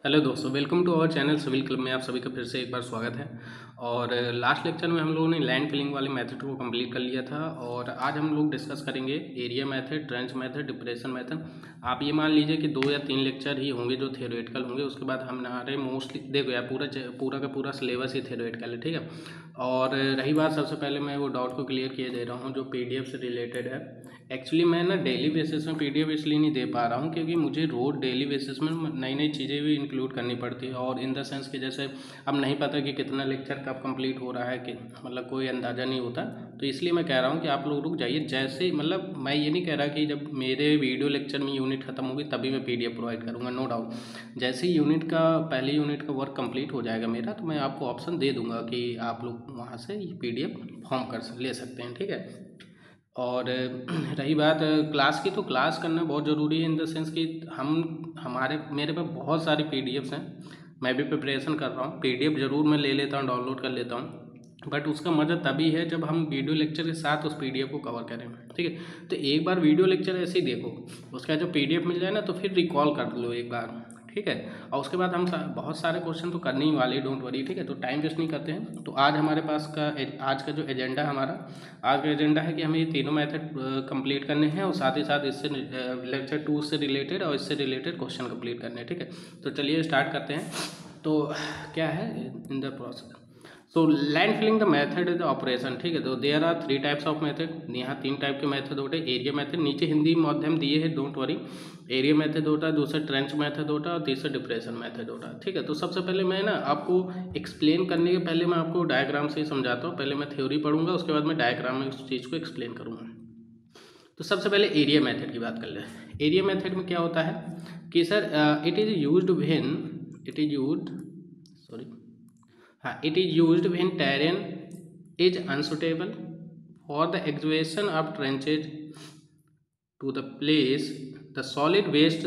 Hello दोस्तों, welcome to our channel civil club में आप सभी का फिर से एक बार स्वागत है। और लास्ट लेक्चर में हम लोगों ने लैंड फिलिंग वाले मेथड को कंप्लीट कर लिया था और आज हम लोग डिस्कस करेंगे area method, trench method, depression method. आप ये मान लीजिए कि 2 या 3 लेक्चर ही होंगे जो थियोरेटिकल होंगे, उसके बाद हमारे मोस्टली देखो यार पूरा का पूरा सिलेबस ही थियोरेटिकल है, ठीक है। और रही बात, सबसे पहले मैं वो डाउट को क्लियर किए दे रहा हूँ जो PDF से रिलेटेड है। एक्चुअली मैं ना डेली बेसिस में PDF इसलिए नहीं दे पा रहा हूँ क्योंकि मुझे रोज़ डेली बेसिस में नई नई चीज़ें भी इंक्लूड करनी पड़ती है, और इन द सेंस कि जैसे अब नहीं पता कि कितना लेक्चर कब कंप्लीट हो रहा है, कि मतलब कोई अंदाज़ा नहीं होता। तो इसलिए मैं कह रहा हूँ कि आप लोग रुक जाइए। जैसे मतलब मैं ये नहीं कह रहा कि जब मेरे वीडियो लेक्चर में यूनिट खत्म होगी तभी मैं PDF प्रोवाइड करूँगा, नो डाउट। जैसे ही पहले यूनिट का वर्क कंप्लीट हो जाएगा मेरा, तो मैं आपको ऑप्शन दे दूँगा कि आप लोग वहाँ से PDF फॉर्म ले सकते हैं, ठीक है। और रही बात क्लास की, तो क्लास करना बहुत ज़रूरी है इन द सेंस कि मेरे पास बहुत सारे PDFs हैं। मैं भी प्रिपरेशन कर रहा हूँ, PDF ज़रूर मैं ले लेता हूँ, डाउनलोड कर लेता हूँ, बट उसका मज़ा तभी है जब हम वीडियो लेक्चर के साथ उस PDF को कवर करें, ठीक है। तो एक बार वीडियो लेक्चर ऐसे ही देखो, उसका जो PDF मिल जाए ना तो फिर रिकॉल कर लो एक बार, ठीक है। और उसके बाद हम बहुत सारे क्वेश्चन तो करने ही वाले, डोंट वरी, ठीक है। तो टाइम वेस्ट नहीं करते हैं। तो आज हमारे पास आज का जो एजेंडा हमारा, आज का एजेंडा है कि हमें ये तीनों मेथड कंप्लीट करने हैं और साथ ही साथ इससे लेक्चर 2 से रिलेटेड और इससे रिलेटेड क्वेश्चन कंप्लीट करने हैं, ठीक है। तो चलिए स्टार्ट करते हैं। तो क्या है in the process, so land filling the method is the operation, ठीक है। तो there are 3 types of method, यहाँ 3 टाइप के मेथड होते हैं। एरिया मेथड नीचे हिंदी माध्यम दिए हैं, डोंट वरी। एरिया मेथड होता है, दूसरा ट्रेंच मेथड होता है और तीसरा डिप्रेशन मेथड होता है, ठीक है। तो सबसे पहले मैं ना आपको एक्सप्लेन करने के पहले मैं आपको डायग्राम से ही समझाता हूँ। पहले मैं थ्योरी पढ़ूंगा, उसके बाद मैं डायग्राम में उस चीज़ को एक्सप्लेन करूँगा। तो सबसे पहले एरिया मेथड की बात कर ले। एरिया मेथड में क्या होता है कि sir it is used when it is used sorry हाँ, it is used when terrain is unsuitable for the excavation of trenches to the place the solid waste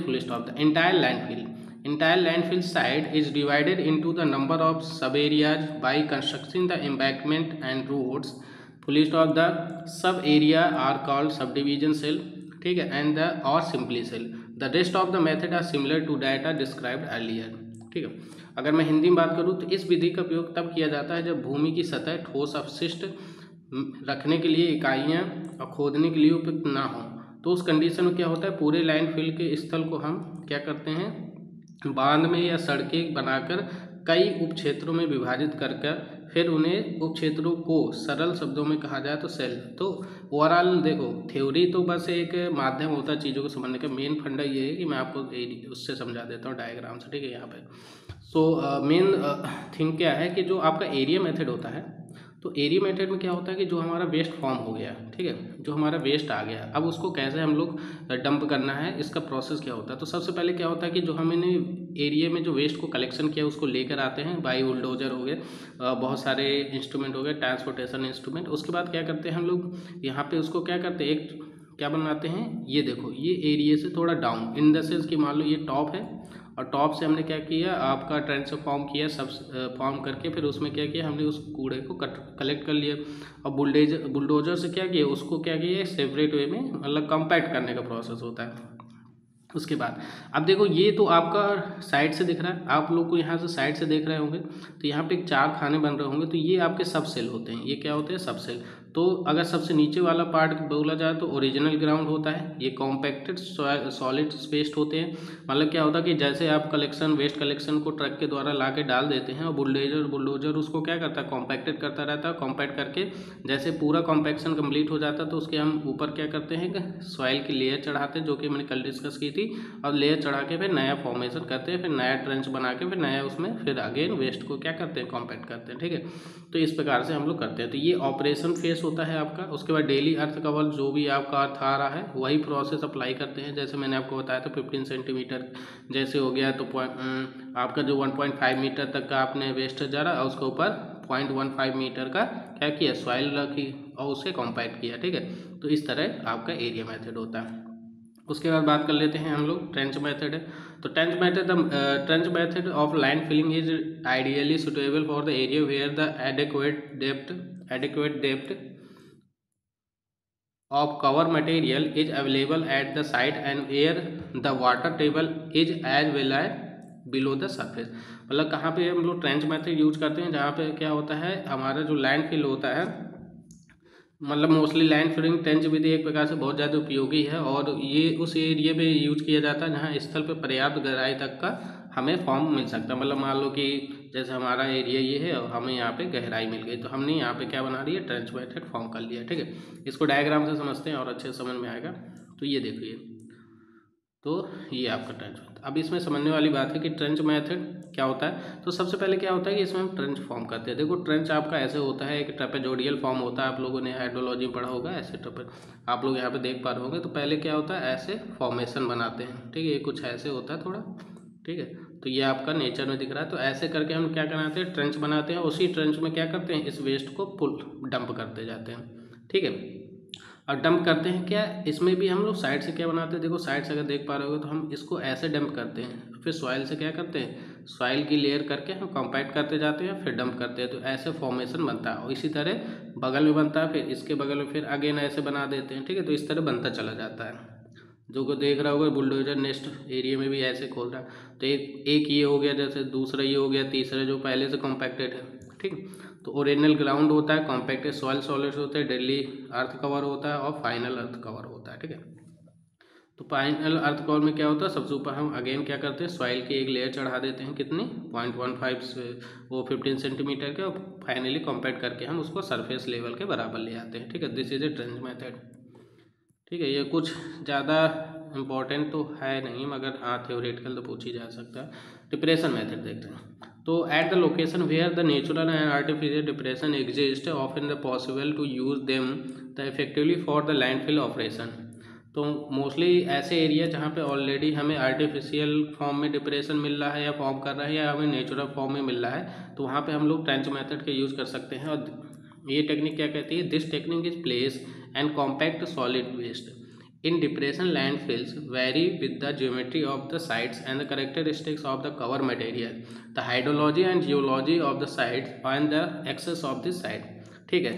full stop. The entire landfill site is divided into the number of sub areas by constructing the embankment and roads. Full stop, the sub area are called subdivision cell, ठीक है, and the or simply cell. The rest of the method are similar to data described earlier, ठीक है। अगर मैं हिंदी में बात करूँ तो इस विधि का उपयोग तब किया जाता है जब भूमि की सतह ठोस अपशिष्ट रखने के लिए इकाइयाँ और खोदने के लिए उपयुक्त ना हो। तो उस कंडीशन में क्या होता है, पूरे लैंडफिल के स्थल को हम क्या करते हैं, बांध में या सड़कें बनाकर कई उपक्षेत्रों में विभाजित कर फिर उन्हें उपक्षेत्रों को सरल शब्दों में कहा जाए तो सेल। तो ओवरऑल देखो, थ्योरी तो बस एक माध्यम होता है चीज़ों को समझने का, मेन फंडा ये है कि मैं आपको उससे समझा देता हूँ डायग्राम से, ठीक है। यहाँ पे सो मेन थिंग क्या है कि जो आपका एरिया मेथड होता है, तो एरिया मेथड में क्या होता है कि जो हमारा वेस्ट फॉर्म हो गया, ठीक है, जो हमारा वेस्ट आ गया, अब उसको कैसे हम लोग डंप करना है, इसका प्रोसेस क्या होता है। तो सबसे पहले क्या होता है कि जो हमने एरिया में जो वेस्ट को कलेक्शन किया उसको लेकर आते हैं, बाई बुलडोजर हो गए, बहुत सारे इंस्ट्रूमेंट हो गए, ट्रांसपोर्टेशन इंस्ट्रूमेंट। उसके बाद क्या करते हैं हम लोग यहाँ पे उसको क्या करते हैं, एक क्या बनाते हैं, ये देखो, ये एरिया से थोड़ा डाउन इन द सेंस कि मान लो ये टॉप है और टॉप से हमने क्या किया, आपका ट्रेंच फॉर्म किया, सब फॉर्म करके फिर उसमें क्या किया, हमने उस कूड़े को कलेक्ट कर लिया और बुलडोजर से क्या किया, उसको क्या किया, सेपरेट वे में मतलब कम्पैक्ट करने का प्रोसेस होता है। उसके बाद अब देखो, ये तो आपका साइड से दिख रहा है, आप लोग को यहाँ से साइड से देख रहे होंगे, तो यहाँ पे 4 खाने बन रहे होंगे, तो ये आपके सब सेल होते हैं। ये क्या होते हैं, सब सेल। तो अगर सबसे नीचे वाला पार्ट बोला जाए तो ओरिजिनल ग्राउंड होता है, ये कॉम्पैक्टेड सॉलिड स्पेस्ड होते हैं। मतलब क्या होता है कि जैसे आप वेस्ट कलेक्शन को ट्रक के द्वारा ला के डाल देते हैं और बुलडोजर उसको क्या करता है, कॉम्पैक्टेड करता रहता है। कॉम्पैक्ट करके जैसे पूरा कॉम्पैक्शन कंप्लीट हो जाता है तो उसके हम ऊपर क्या करते हैं, सॉइल की लेयर चढ़ाते हैं, जो कि मैंने कल डिस्कस की थी। और लेयर चढ़ा के फिर नया फॉर्मेशन करते हैं, फिर नया ट्रेंच बना के फिर नया उसमें फिर अगेन वेस्ट को क्या करते हैं, कॉम्पैक्ट करते हैं, ठीक है। तो इस प्रकार से हम लोग करते हैं। तो ये ऑपरेशन फेस होता है आपका। उसके बाद डेली अर्थ कवर जो भी आपका अर्थ आ रहा है वही प्रोसेस अप्लाई करते हैं। जैसे मैंने आपको बताया था 15 सेंटीमीटर जैसे हो गया, तो आपका जो 1.5 मीटर तक का आपने वेस्ट जा रहा है, उसके ऊपर 0.15 मीटर का क्या किया, सॉइल रखी और उसे कॉम्पैक्ट किया, ठीक है। तो इस तरह आपका एरिया मेथड होता है। उसके बाद बात कर लेते हैं हम लोग ट्रेंच मेथड है। तो trench method of land filling is ideally suitable for the area where the adequate depth of cover material is available at the site and where the water table is as well as below the surface। मतलब कहाँ पे हम लोग trench method use करते हैं, जहाँ पे क्या होता है हमारा जो लैंड फिल होता है, मतलब मोस्टली लैंड फिलिंग ट्रेंच विधि एक प्रकार से बहुत ज़्यादा उपयोगी है और ये उस एरिया पे यूज किया जाता है जहाँ स्थल पे पर्याप्त गहराई तक का हमें फॉर्म मिल सकता है। मतलब मान लो कि जैसे हमारा एरिया ये है और हमें यहाँ पे गहराई मिल गई, तो हमने यहाँ पे क्या बना दिया, ट्रेंच मेथड फॉर्म कर लिया। ठीक है, इसको डायग्राम से समझते हैं और अच्छे से समझ में आएगा। तो ये देखिए, तो ये आपका ट्रेंच मेथड। अब इसमें समझने वाली बात है कि ट्रेंच मेथड क्या होता है। तो सबसे पहले क्या होता है कि इसमें हम ट्रेंच फॉर्म करते हैं। देखो ट्रेंच आपका ऐसे होता है, एक ट्रेपेजोइडल फॉर्म होता है, आप लोगों ने हाइड्रोलॉजी पढ़ा होगा, ऐसे आप लोग यहाँ पे देख पा रहे होंगे। तो पहले क्या होता है, ऐसे फॉर्मेशन बनाते हैं। ठीक है, ये कुछ ऐसे होता है थोड़ा। ठीक है, तो ये आपका नेचर में दिख रहा है। तो ऐसे करके हम क्या बनाते हैं, ट्रेंच बनाते हैं। उसी ट्रेंच में क्या करते हैं, इस वेस्ट को पुल डंप करते जाते हैं। ठीक है, और डंप करते हैं क्या, इसमें भी हम लोग साइड से क्या बनाते हैं, देखो साइड से अगर देख पा रहे हो तो हम इसको ऐसे डंप करते हैं, फिर सॉइल से क्या करते हैं, सॉइल की लेयर करके हम कॉम्पैक्ट करते जाते हैं, फिर डंप करते हैं। तो ऐसे फॉर्मेशन बनता है और इसी तरह बगल में बनता है, फिर इसके बगल में फिर अगेन ऐसे बना देते हैं। ठीक है, तो इस तरह बनता चला जाता है। जो को देख रहा होगा बुलडोजर नेक्स्ट एरिया में भी ऐसे खोल रहा है। तो एक ये हो गया, जैसे दूसरा ये हो गया, तीसरा जो पहले से कॉम्पैक्टेड है। ठीक, तो ओरिजिनल ग्राउंड होता है, कॉम्पैक्टेड सॉइल सॉलिड्स होते हैं, डेली अर्थ कवर होता है और फाइनल अर्थ कवर होता है। ठीक है, तो फाइनल अर्थ कवर में क्या होता है, सबसे ऊपर हम अगेन क्या करते हैं, सॉइल की एक लेयर चढ़ा देते हैं, कितनी 0.15 से वो 15 सेंटीमीटर के, और फाइनली कॉम्पैक्ट करके हम उसको सरफेस लेवल के बराबर ले आते हैं। ठीक है, this is a trench method. ठीक है, ये कुछ ज़्यादा इम्पोर्टेंट तो है नहीं, मगर हाँ थ्योरेटिकल तो पूछ ही जा सकता है। डिप्रेशन मेथड देखते हैं। तो at the location where the natural and artificial depression exist often the possible to use them the effectively for the landfill operation. तो मोस्टली ऐसे एरिया जहाँ पे ऑलरेडी हमें आर्टिफिशियल फॉर्म में डिप्रेशन मिल रहा है या फॉर्म कर रहा है, या हमें नेचुरल फॉर्म में मिल रहा है, तो वहाँ पे हम लोग ट्रेंच मेथड के यूज़ कर सकते हैं। और ये टेक्निक क्या कहती है, this technique is place and compact solid waste in depression landfills vary with the geometry of the sites and the characteristics of the cover material, the hydrology and geology of the sites and the access of the site। ठीक है,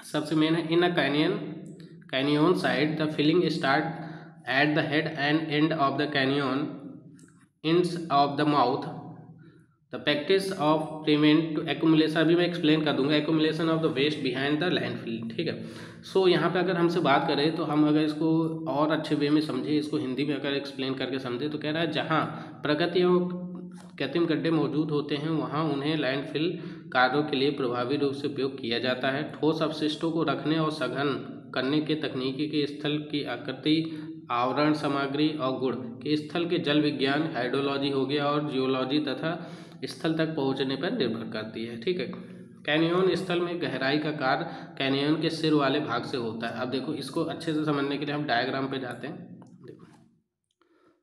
सबसे main है इन अ canyon site the filling start at the head and end of the canyon ends of the mouth। The practice of prevent to accumulation, अभी मैं explain कर दूंगा, accumulation of the waste behind the landfill. ठीक है, सो यहाँ पे अगर हमसे बात करें तो हम अगर इसको और अच्छे वे में समझे, इसको हिंदी में अगर एक्सप्लेन करके समझे, तो कह रहा है जहाँ प्रकृति और कृत्रिम गड्ढे मौजूद होते हैं वहाँ उन्हें लैंडफिल कार्यों के लिए प्रभावी रूप से उपयोग किया जाता है। ठोस अवशिष्टों को रखने और सघन करने के तकनीकी के स्थल की आकृति, आवरण सामग्री और गुण के स्थल के जल विज्ञान, हाइड्रोलॉजी हो गया, और जियोलॉजी तथा स्थल तक पहुंचने पर निर्भर करती है। ठीक है, कैनियन स्थल में गहराई का कार्य कैनियन के सिर वाले भाग से होता है। अब देखो इसको अच्छे से समझने के लिए हम डायग्राम पे जाते हैं। देखो,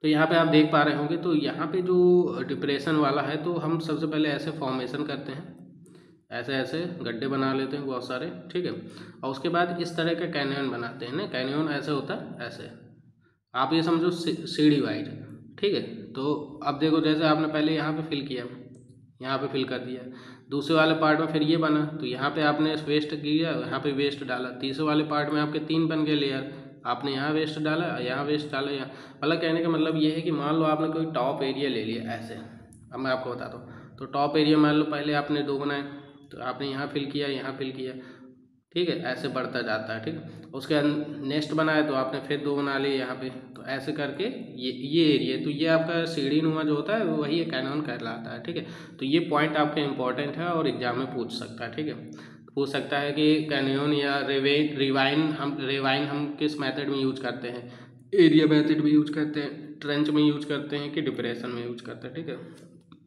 तो यहाँ पे आप देख पा रहे होंगे, तो यहाँ पे जो डिप्रेशन वाला है, तो हम सबसे पहले ऐसे फॉर्मेशन करते हैं, ऐसे ऐसे गड्ढे बना लेते हैं बहुत सारे। ठीक है, और उसके बाद इस तरह का कैनियन बनाते हैं ना, कैनियन ऐसे होता है, ऐसे आप ये समझो सीढ़ी वाइज। ठीक है, तो अब देखो जैसे आपने पहले यहाँ पे फिल किया, यहाँ पे फिल कर दिया, दूसरे वाले पार्ट में फिर ये बना, तो यहाँ पे आपने वेस्ट किया, यहाँ पे वेस्ट डाला, तीसरे वाले पार्ट में आपके 3 बन गए लेयर, आपने यहाँ वेस्ट डाला, यहाँ वेस्ट डाला, यहाँ, मतलब कहने का मतलब ये है कि मान लो आपने कोई टॉप एरिया ले लिया ऐसे। अब मैं आपको बताता हूँ, तो टॉप एरिया मान लो पहले आपने 2 बनाए, तो आपने यहाँ फिल किया, यहाँ फिल किया। ठीक है, ऐसे बढ़ता जाता है। ठीक है, उसके बाद नेक्स्ट बनाया तो आपने फिर 2 बना लिए यहाँ पे, तो ऐसे करके ये एरिया, तो ये आपका सीढ़ी नुमा जो होता है वही कैनियन कहलाता है। ठीक है, तो ये पॉइंट आपका इंपॉर्टेंट है और एग्जाम में पूछ सकता है। ठीक है, पूछ सकता है कि कैनियन या रिवाइन हम किस मेथड में यूज करते हैं, एरिया मेथड में यूज करते हैं, ट्रेंच में यूज करते हैं कि डिप्रेशन में यूज करते हैं। ठीक है,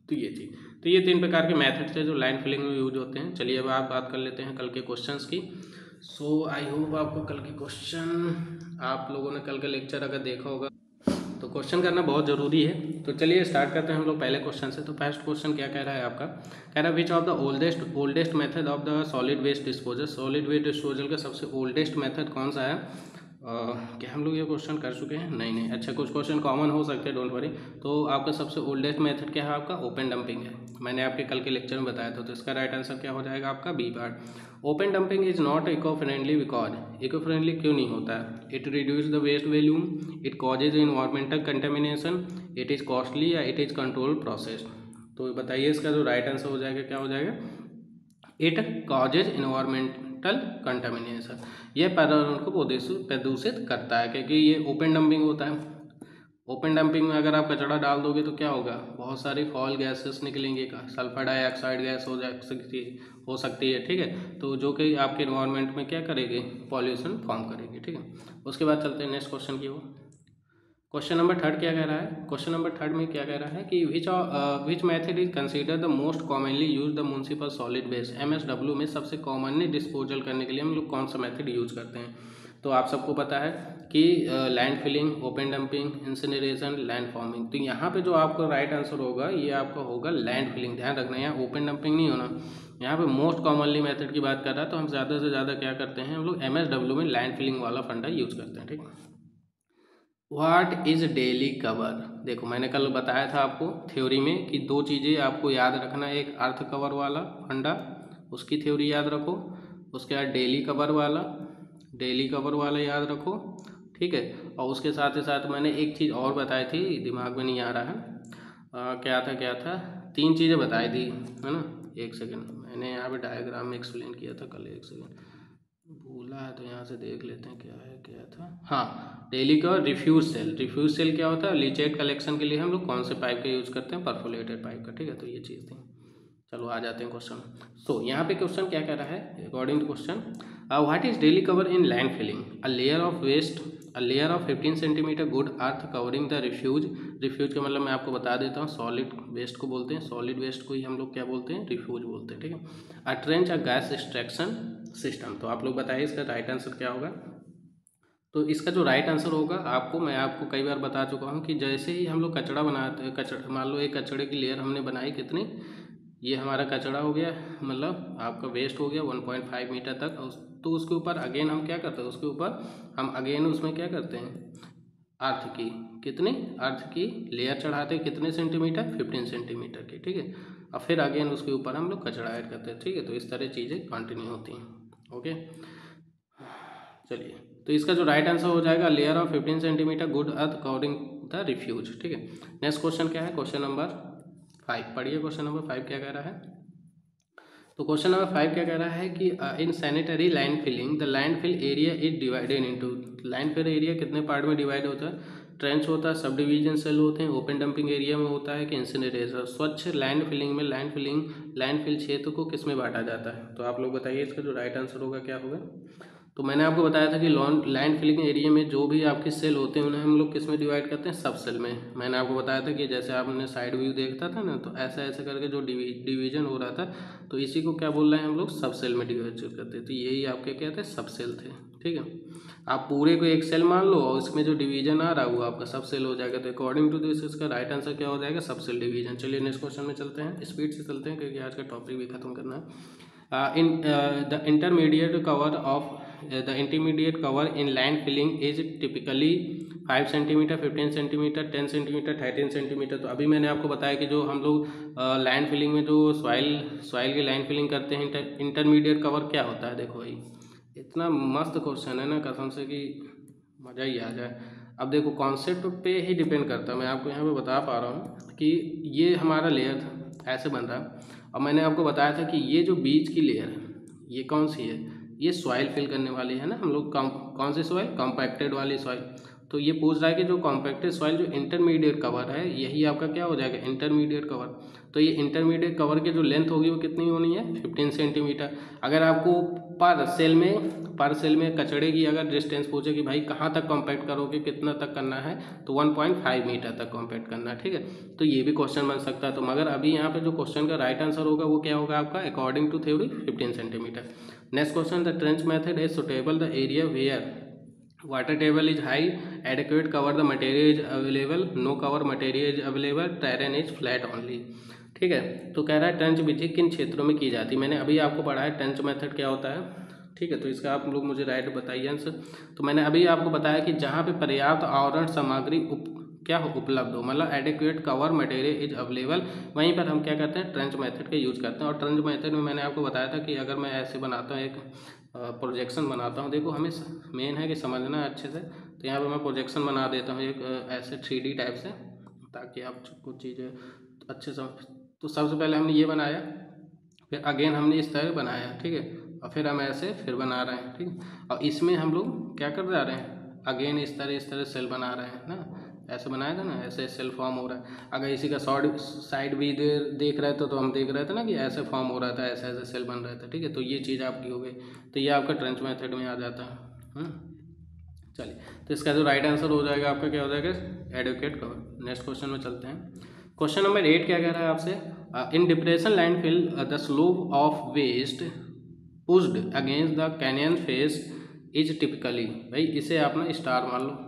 तो ये चीज़, तो ये 3 प्रकार के मेथड्स हैं जो लाइन फिलिंग में यूज होते हैं। चलिए अब आप बात कर लेते हैं कल के क्वेश्चंस की। सो आई होप आपको कल के क्वेश्चन, आप लोगों ने कल का लेक्चर अगर देखा होगा तो क्वेश्चन करना बहुत ज़रूरी है। तो चलिए स्टार्ट करते हैं हम लोग पहले क्वेश्चन से। तो फर्स्ट क्वेश्चन क्या कह रहा है आपका, कह रहा है which of the oldest method of the solid waste disposal. Solid waste disposal का सबसे ओल्डेस्ट मेथड कौन सा है, क्या हम लोग ये क्वेश्चन कर चुके हैं? नहीं। अच्छा, कुछ क्वेश्चन कॉमन हो सकते हैं, डोंट वरी। तो आपका सबसे ओल्डेस्ट मेथड क्या है? आपका ओपन डंपिंग है। मैंने आपके कल के लेक्चर में बताया था, तो इसका राइट आंसर क्या हो जाएगा? आपका B part. Open dumping is not eco friendly because, eco friendly क्यों नहीं होता है? It reduce the waste volume, it causes environmental contamination, it is costly या इट इज़ कंट्रोल प्रोसेस। तो बताइए इसका जो राइट आंसर हो जाएगा क्या हो जाएगा? इट कॉजेज इन्वायरमेंटल कंटामिनेशन, यह पर्यावरण को प्रदूषित करता है, क्योंकि ये ओपन डंपिंग होता है। ओपन डंपिंग में अगर आप कचरा डाल दोगे तो क्या होगा? बहुत सारी फॉल गैसेस निकलेंगी, सल्फर डाइऑक्साइड गैस हो सकती है, ठीक है। तो जो कि आपके इन्वायरमेंट में क्या करेगी? पॉल्यूशन फॉर्म करेगी, ठीक है। उसके बाद चलते हैं नेक्स्ट क्वेश्चन की ओर। क्वेश्चन नंबर थर्ड क्या कह रहा है? क्वेश्चन नंबर थर्ड में क्या कह रहा है कि which method is consider the most commonly use the municipal solid waste. MSW में सबसे कॉमनली डिस्पोजल करने के लिए हम लोग कौन सा मेथड यूज करते हैं? तो आप सबको पता है कि land filling, open dumping, incineration, land forming. तो यहाँ पे जो आपका राइट आंसर होगा ये आपका होगा लैंड फिलिंग। ध्यान रखना, यहाँ ओपन डंपिंग नहीं होना। यहाँ पे मोस्ट कॉमनली मेथड की बात कर रहा है, तो हम ज़्यादा से ज़्यादा क्या करते हैं? हम लोग MSW में लैंड फिलिंग वाला फंडा यूज करते हैं, ठीक है। What is daily cover? देखो, मैंने कल बताया था आपको थ्योरी में कि दो चीज़ें आपको याद रखना है। एक अर्थ कवर वाला फंडा, उसकी थ्योरी याद रखो। उसके बाद डेली कवर वाला याद रखो, ठीक है। और उसके साथ ही साथ मैंने एक चीज़ और बताई थी, दिमाग में नहीं आ रहा है। क्या था? तीन चीज़ें बताई थी, है ना। एक सेकेंड, मैंने यहाँ पे डायग्राम में एक्सप्लेन किया था कल। एक सेकेंड, भूला है तो यहाँ से देख लेते हैं क्या था। हाँ, डेली का रिफ्यूज सेल क्या होता है? लीचेट कलेक्शन के लिए हम लोग कौन से पाइप का यूज़ करते हैं? परफोलेटेड पाइप का, ठीक है। तो ये चीज़ थी। चलो आ जाते हैं क्वेश्चन। सो यहाँ पे क्वेश्चन क्या कह रहा है? According to question, what is daily cover in land filling? A layer of 15 centimetre good earth covering the refuse का मतलब मैं आपको बता देता हूँ, सॉलिड वेस्ट को बोलते हैं। सॉलिड वेस्ट को ही हम लोग क्या बोलते हैं? रिफ्यूज बोलते हैं, ठीक है। अ trench a gas extraction system. तो आप लोग बताइए इसका राइट आंसर क्या होगा? तो इसका जो राइट आंसर होगा, मैं आपको कई बार बता चुका हूँ कि जैसे ही हम लोग कचरा बनाते हैं, मान लो एक कचड़े की लेयर हमने बनाई, कितनी? ये हमारा कचरा हो गया, मतलब आपका वेस्ट हो गया 1.5 मीटर तक। तो उसके ऊपर अगेन हम क्या करते हैं? उसके ऊपर हम अगेन उसमें क्या करते हैं? अर्थ की लेयर चढ़ाते हैं, कितने सेंटीमीटर? 15 सेंटीमीटर की, ठीक है। और फिर अगेन उसके ऊपर हम लोग कचरा ऐड करते हैं, ठीक है। तो इस तरह चीज़ें कंटिन्यू होती हैं, ओके। चलिए, तो इसका जो राइट आंसर हो जाएगा, layer of 15 centimetre good earth covering the refuse, ठीक है। नेक्स्ट क्वेश्चन क्या है? क्वेश्चन नंबर 5 पढ़िए। क्वेश्चन नंबर 5 क्या कह रहा है? तो क्वेश्चन नंबर 5 क्या कह रहा है कि in sanitary land filling the land fill area is divided into. Land fill area कितने पार्ट में डिवाइड होता है? ट्रेंच होता है, सब डिवीजन सेल होते हैं, ओपन डंपिंग एरिया में होता है कि इंसिनरेटर। स्वच्छ लैंड फिलिंग में लैंड फिल क्षेत्र को किस में बांटा जाता है? तो आप लोग बताइए इसका जो राइट आंसर होगा क्या होगा? तो मैंने आपको बताया था कि लैंड फिलिंग एरिया में जो भी आपके सेल होते हैं उन्हें हम लोग किस में डिवाइड करते हैं? सब सेल में। मैंने आपको बताया था कि जैसे आपने साइड व्यू देखता था ना, तो ऐसे ऐसे करके जो डिवीजन हो रहा था, तो इसी को क्या बोल रहे हैं हम लोग? सब सेल में डिवाइड करते थे। तो यही आपके क्या थे? सब सेल थे, ठीक है। आप पूरे को एक सेल मान लो और इसमें जो डिवीजन आ रहा है वो आपका सब सेल हो जाएगा। तो अकॉर्डिंग टू दिस इसका राइट आंसर क्या हो जाएगा? सब सेल डिवीजन। चलिए नेक्स्ट क्वेश्चन में चलते हैं, स्पीड से चलते हैं क्योंकि आज का टॉपिक भी खत्म करना है। The intermediate cover in land filling is typically 5 centimetre, 15 centimetre, 10 centimetre, 13 centimetre. तो अभी मैंने आपको बताया कि जो हम लोग लैंड फिलिंग में जो सॉइल की लैंड फिलिंग करते हैं, इंटरमीडिएट कवर क्या होता है? देखो भाई, इतना मस्त क्वेश्चन है ना, कसम से कि मज़ा ही आ जाए। अब देखो, कॉन्सेप्ट पे ही डिपेंड करता है। मैं आपको यहाँ पे बता पा रहा हूँ कि ये हमारा लेयर था, ऐसे बन रहा है। और मैंने आपको बताया था कि ये जो बीच की लेयर है, ये कौन सी है? ये सॉइल फिल करने वाली है ना। हम लोग कौन सी सॉइल? कॉम्पैक्टेड वाली सॉइल। तो ये पूछ रहा है कि जो कॉम्पैक्टेड सॉइल जो इंटरमीडिएट कवर है, यही आपका क्या हो जाएगा? Intermediate cover. तो ये इंटरमीडिएट कवर की जो लेंथ होगी वो कितनी होनी है? 15 सेंटीमीटर। अगर आपको पर सेल में कचड़े की अगर डिस्टेंस पूछे कि भाई कहाँ तक कॉम्पैक्ट करोगे, कितना तक करना है, तो 1.5 मीटर तक कॉम्पैक्ट करना है, ठीक है। तो ये भी क्वेश्चन बन सकता है। तो मगर अभी यहाँ पे जो क्वेश्चन का राइट आंसर होगा वो क्या होगा आपका? According to theory 15 centimetre. Next question, the trench method is suitable the area where water table is high, adequate cover the material is available, no cover material is available, terrain is flat only, ठीक है। तो कह रहा है trench विधि किन क्षेत्रों में की जाती है? मैंने अभी आपको पढ़ा है ट्रेंच मेथड क्या होता है। ठीक है। तो इसका आप लोग मुझे राइट बताइए आंसर। तो मैंने अभी आपको बताया कि जहाँ पे पर्याप्त आवरण सामग्री क्या हो, उपलब्ध हो, मतलब adequate cover material is available, वहीं पर हम क्या करते हैं, ट्रेंच मेथड का यूज़ करते हैं। और ट्रेंच मेथड में मैंने आपको बताया था कि अगर मैं ऐसे बनाता हूँ, एक प्रोजेक्शन बनाता हूँ, देखो हमें मेन है कि समझना अच्छे से। तो यहाँ पर मैं प्रोजेक्शन बना देता हूँ एक ऐसे 3D टाइप से, ताकि आप कुछ चीज़ें अच्छे समझ। तो सबसे पहले हमने ये बनाया, फिर अगेन हमने इस तरह बनाया, ठीक है, और फिर हम ऐसे फिर बना रहे हैं, ठीक है। और इसमें हम लोग क्या कर जा रहे हैं, अगेन इस तरह सेल बना रहे हैं ना, ऐसे बनाया था ना, ऐसे सेल फॉर्म हो रहा है। अगर इसी का साइड भी देख रहे थे तो हम देख रहे थे ना कि ऐसे फॉर्म हो रहा था, ऐसे ऐसे सेल बन रहे थे, ठीक है। तो ये चीज़ आपकी हो गई, तो ये आपका ट्रेंच मेथड में आ जाता है। चलिए, तो इसका जो राइट आंसर हो जाएगा आपका क्या हो जाएगा, एडिक्वेट कवर। नेक्स्ट क्वेश्चन में चलते हैं। क्वेश्चन नंबर 8 क्या कह रहा है आपसे, in depression landfill the slope of waste pushed against the canyon face is typically, भाई इसे आप ना स्टार मान लो।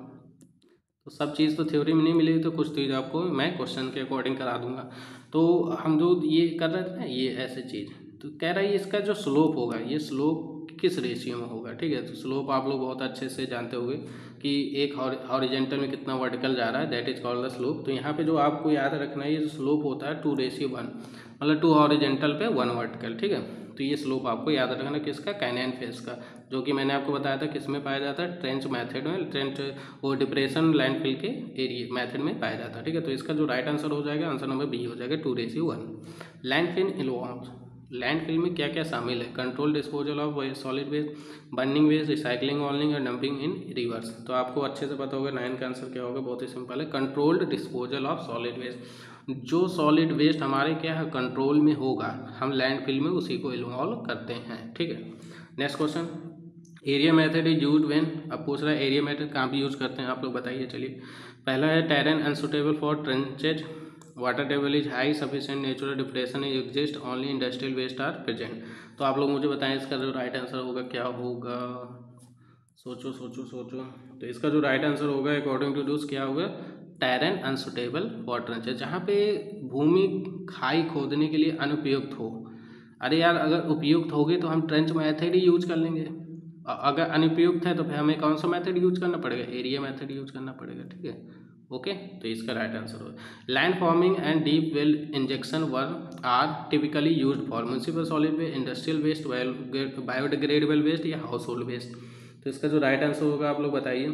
तो सब चीज़ तो थ्योरी में नहीं मिलेगी, तो कुछ चीज़ आपको मैं क्वेश्चन के अकॉर्डिंग करा दूंगा। तो हम जो ये कर रहे थे ना, ये ऐसे चीज़, तो कह रहा है इसका जो स्लोप होगा, ये स्लोप किस रेशियो में होगा, ठीक है। तो स्लोप आप लोग बहुत अच्छे से जानते होंगे कि एक हॉरिजेंटल में कितना वर्टिकल जा रहा है, that is called the slope. तो यहाँ पे जो आपको याद रखना है, ये जो स्लोप होता है 2:1, मतलब 2 हॉरिजेंटल पे 1 वर्टिकल, ठीक है। तो ये स्लोप आपको याद रखना किसका, कैनियन फेस का, जो कि मैंने आपको बताया था किस में पाया जाता है, ट्रेंच मेथड में, ट्रेंच वो डिप्रेशन लैंडफिल के एरिया मेथड में पाया जाता है, ठीक है। तो इसका जो राइट आंसर हो जाएगा, आंसर नंबर बी हो जाएगा 2:1। लैंडफिल इन्वॉल्व्स, लैंडफिल में क्या क्या शामिल है, control disposal of solid waste, burning waste, recycling ऑनलिंग और डंपिंग इन रिवर्स। तो आपको अच्छे से पता होगा 9 का आंसर क्या होगा, बहुत ही सिंपल है, controlled disposal of solid waste. जो सॉलिड वेस्ट हमारे क्या है, कंट्रोल में होगा, हम लैंडफिल में उसी को इन्वॉल्व करते हैं, ठीक है। Next question, area method is used when, अब पूछ रहा है एरिया मेथड कहाँ पे यूज़ करते हैं, आप लोग बताइए। चलिए, पहला है terrain unsuitable for trenches, water table is high, sufficient natural depression is exist, only industrial waste are present. तो आप लोग मुझे बताएं इसका जो राइट आंसर होगा क्या होगा, सोचो सोचो सोचो। तो इसका जो राइट आंसर होगा अकॉर्डिंग टू दूस क्या होगा, टेरेन अनसुटेबल फॉर ट्रेंचेज, जहाँ पे भूमि खाई खोदने के लिए अनुपयुक्त हो। अरे यार, अगर उपयुक्त होगी तो हम ट्रेंच मेथड ही यूज कर लेंगे, अगर अनुपयुक्त है तो फिर हमें कौन सा मेथड यूज करना पड़ेगा, एरिया मेथड यूज करना पड़ेगा, ठीक है। ओके, तो इसका राइट आंसर होगा land forming and deep well injection work are typically used for municipal solid waste, industrial waste, biodegradable waste या हाउस होल्ड वेस्ट। तो इसका जो राइट आंसर होगा आप लोग बताइए।